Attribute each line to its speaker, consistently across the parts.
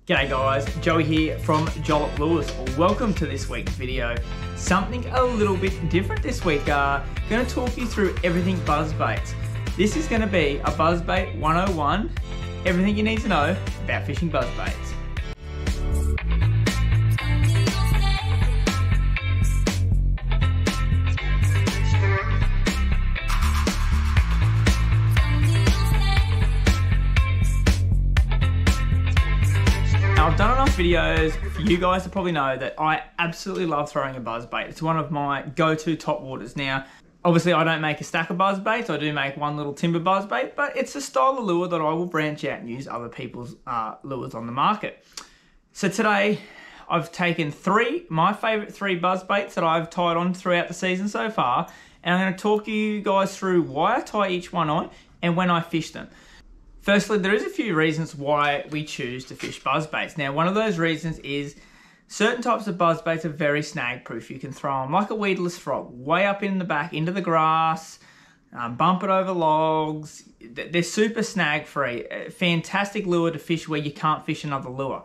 Speaker 1: G'day guys, Joey here from Jollof Lures. Welcome to this week's video. Something a little bit different this week. Going to talk you through everything buzzbaits. This is going to be a buzzbait 101, everything you need to know about fishing buzzbaits. I've done enough videos for you guys to probably know that I absolutely love throwing a buzzbait. It's one of my go-to top waters. Now, obviously I don't make a stack of buzzbaits, I do make one little timber buzzbait, but it's a style of lure that I will branch out and use other people's lures on the market. So today, I've taken my favourite three buzzbaits that I've tied on throughout the season so far, and I'm going to talk you guys through why I tie each one on and when I fish them. Firstly, there is a few reasons why we choose to fish buzzbaits. Now, one of those reasons is certain types of buzzbaits are very snag proof. You can throw them like a weedless frog, way up in the back, into the grass, bump it over logs. They're super snag free. Fantastic lure to fish where you can't fish another lure.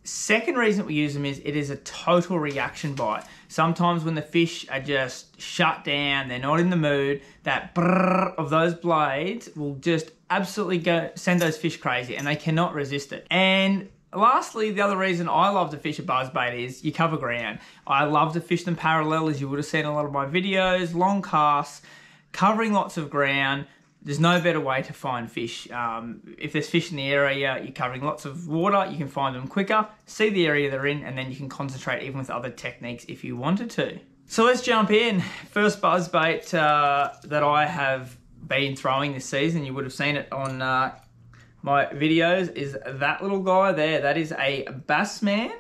Speaker 1: Second reason we use them is it is a total reaction bite. Sometimes when the fish are just shut down, they're not in the mood, that brrr of those blades will just absolutely send those fish crazy and they cannot resist it. And lastly, the other reason I love to fish a buzzbait is you cover ground. I love to fish them parallel, as you would have seen in a lot of my videos, long casts, covering lots of ground. There's no better way to find fish. If there's fish in the area, you're covering lots of water, you can find them quicker, see the area they're in, and then you can concentrate even with other techniques if you wanted to. So let's jump in. First buzzbait that I have been throwing this season, you would have seen it on my videos, is that little guy there. That is a Bassman.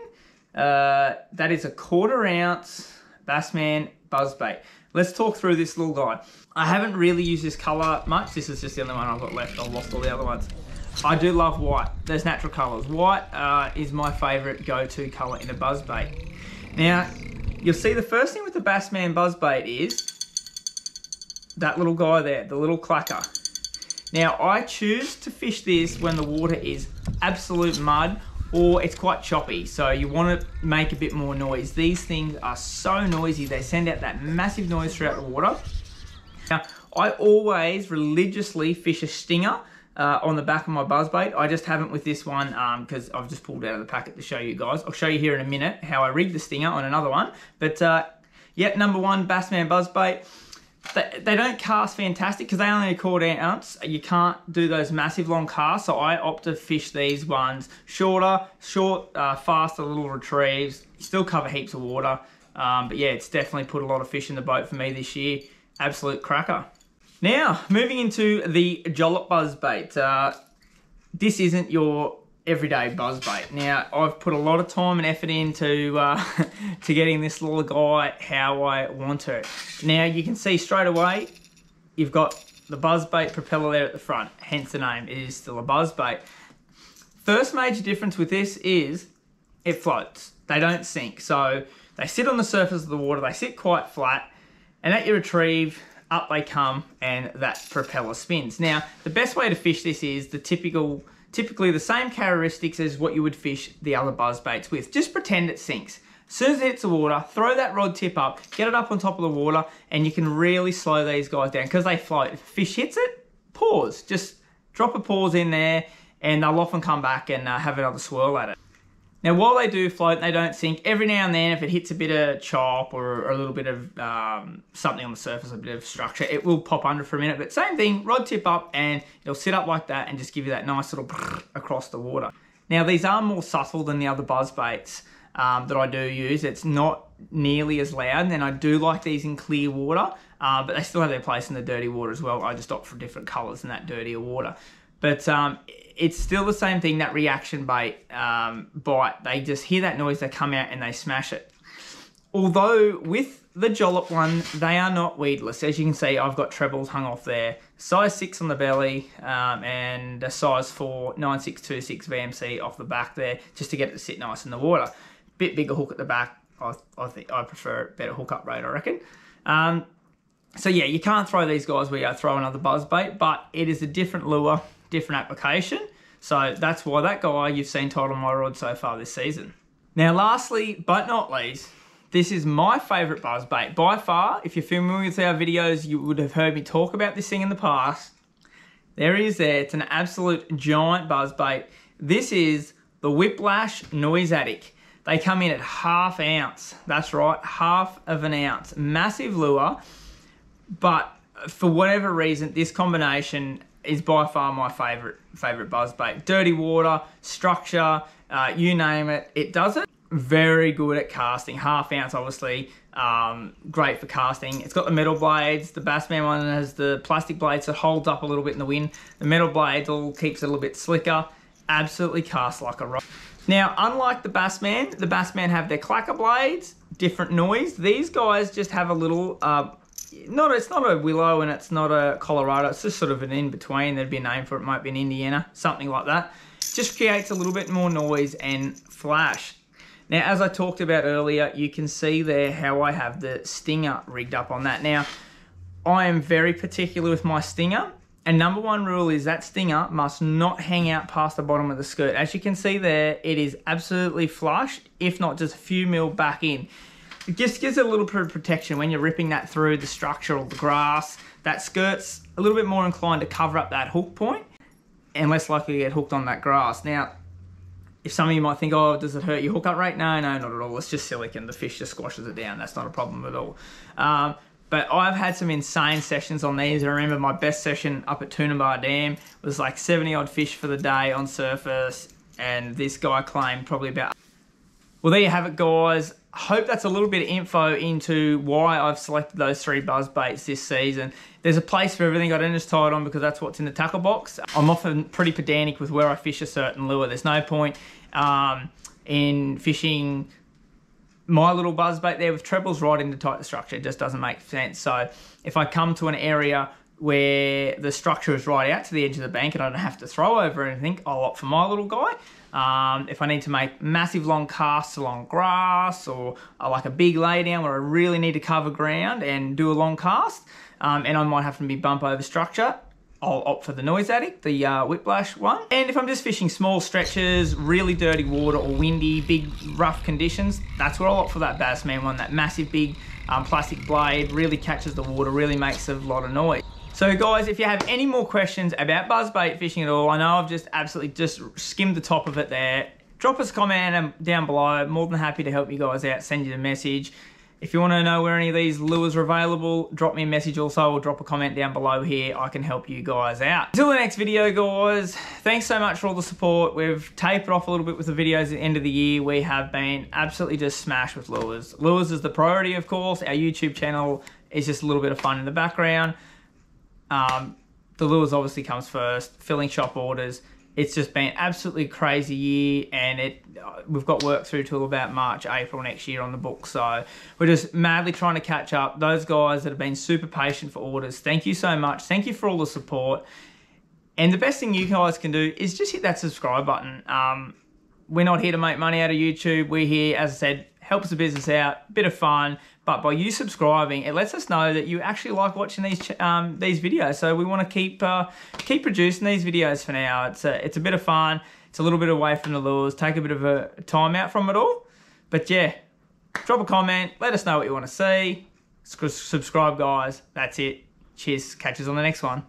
Speaker 1: That is a 1/4 ounce Bassman buzzbait. Let's talk through this little guy. I haven't really used this colour much. This is just the only one I've got left. I've lost all the other ones. I do love white. There's natural colours. White is my favourite go-to colour in a buzzbait. Now, you'll see the first thing with the Bassman buzzbait is that little guy there, the little clacker. Now, I choose to fish this when the water is absolute mud or it's quite choppy, so you want to make a bit more noise. These things are so noisy, they send out that massive noise throughout the water. Now, I always religiously fish a stinger on the back of my buzzbait. I just haven't with this one because I've just pulled out of the packet to show you guys. I'll show you here in a minute how I rig the stinger on another one. But yeah, number one, Bassman buzzbait. They don't cast fantastic because they only a 1/4 ounce. You can't do those massive long casts, so I opt to fish these ones short, faster little retrieves. You still cover heaps of water, but yeah, it's definitely put a lot of fish in the boat for me this year. Absolute cracker. Now, moving into the Jollof buzzbait. This isn't your everyday buzzbait. Now, I've put a lot of time and effort into to getting this little guy how I want it. Now, you can see straight away, you've got the buzzbait propeller there at the front, hence the name, it is still a buzzbait. First major difference with this is it floats. They don't sink. So they sit on the surface of the water, they sit quite flat, and at your retrieve, up they come and that propeller spins. Now, the best way to fish this is the typically the same characteristics as what you would fish the other buzzbaits with. Just pretend it sinks. As soon as it hits the water, throw that rod tip up, get it up on top of the water, and you can really slow these guys down because they float. If a fish hits it, pause. Just drop a pause in there and they'll often come back and have another swirl at it. Now, while they do float and they don't sink, every now and then if it hits a bit of chop or a little bit of something on the surface, a bit of structure, it will pop under for a minute. But same thing, rod tip up and it'll sit up like that and just give you that nice little across the water. Now, these are more subtle than the other buzzbaits that I do use. It's not nearly as loud, and I do like these in clear water, but they still have their place in the dirty water as well. I just opt for different colours in that dirtier water. But it's still the same thing, that reaction bait bite. They just hear that noise, they come out and they smash it. Although with the Jollof one, they are not weedless. As you can see, I've got trebles hung off there. Size 6 on the belly and a size 4 9626 VMC off the back there, just to get it to sit nice in the water. Bit bigger hook at the back. I think I prefer a better hookup rate, I reckon. So yeah, you can't throw these guys where you throw another buzzbait, but it is a different lure, different application. So that's why that guy you've seen tied on my rod so far this season. Now lastly, but not least, this is my favourite buzzbait. By far, if you're familiar with our videos, you would have heard me talk about this thing in the past. There he is there. It's an absolute giant buzzbait. This is the Whiplash Noise Addict. They come in at ½ ounce. That's right, ½ of an ounce. Massive lure, but for whatever reason, this combination is by far my favourite buzzbait. Dirty water, structure, you name it, it does it. Very good at casting. ½ ounce, obviously, great for casting. It's got the metal blades. The Bassman one has the plastic blades that holds up a little bit in the wind. The metal blades all keeps it a little bit slicker. Absolutely casts like a rock. Now, unlike the Bassman have their clacker blades, different noise. These guys just have a little, it's not a willow and it's not a Colorado. It's just sort of an in-between. There'd be a name for it. It might be an Indiana, something like that. Just creates a little bit more noise and flash. Now, as I talked about earlier, you can see there how I have the stinger rigged up on that. Now, I am very particular with my stinger, and number one rule is that stinger must not hang out past the bottom of the skirt. As you can see there, it is absolutely flush, if not just a few mil back in. It just gives it a little bit of protection when you're ripping that through the structure or the grass. That skirt's a little bit more inclined to cover up that hook point and less likely to get hooked on that grass. Now, if some of you might think, oh, does it hurt your hookup rate? No, not at all. It's just silicone. The fish just squashes it down. That's not a problem at all. But I've had some insane sessions on these. I remember my best session up at Toonabar Dam was like 70 odd fish for the day on surface. And this guy claimed probably about... Well, there you have it, guys. I hope that's a little bit of info into why I've selected those 3 buzz baits this season. There's a place for everything. I don't just tie it on because that's what's in the tackle box. I'm often pretty pedantic with where I fish a certain lure. There's no point in fishing my little buzz bait there with trebles right into tight the structure. It just doesn't make sense. So if I come to an area where the structure is right out to the edge of the bank and I don't have to throw over anything, I'll opt for my little guy. If I need to make massive long casts along grass or like a big laydown where I really need to cover ground and do a long cast, and I might have to bump over structure, I'll opt for the Noise Addict, the Whiplash one. And if I'm just fishing small stretches, really dirty water or windy, big rough conditions, that's where I'll opt for that Bassman one. That massive big plastic blade really catches the water, really makes a lot of noise. So guys, if you have any more questions about buzzbait fishing at all, I know I've just absolutely skimmed the top of it there. Drop us a comment down below. More than happy to help you guys out, send you the message. If you want to know where any of these lures are available, drop me a message also or drop a comment down below here. I can help you guys out. Until the next video, guys, thanks so much for all the support. We've tapered off a little bit with the videos at the end of the year. We have been absolutely just smashed with lures. Lures is the priority, of course. Our YouTube channel is just a little bit of fun in the background. The lures obviously comes first, filling shop orders. It's just been absolutely crazy year, and we've got work through till about March, April next year on the book. So we're just madly trying to catch up. Those guys that have been super patient for orders, thank you so much. Thank you for all the support. And the best thing you guys can do is just hit that subscribe button. We're not here to make money out of YouTube. We're here, as I said, helps the business out, bit of fun. But by you subscribing, it lets us know that you actually like watching these videos. So we want to keep producing these videos for now. It's a bit of fun. It's a little bit away from the lures. Take a bit of a time out from it all. But yeah, drop a comment. Let us know what you want to see. Subscribe, guys. That's it. Cheers. Catch us on the next one.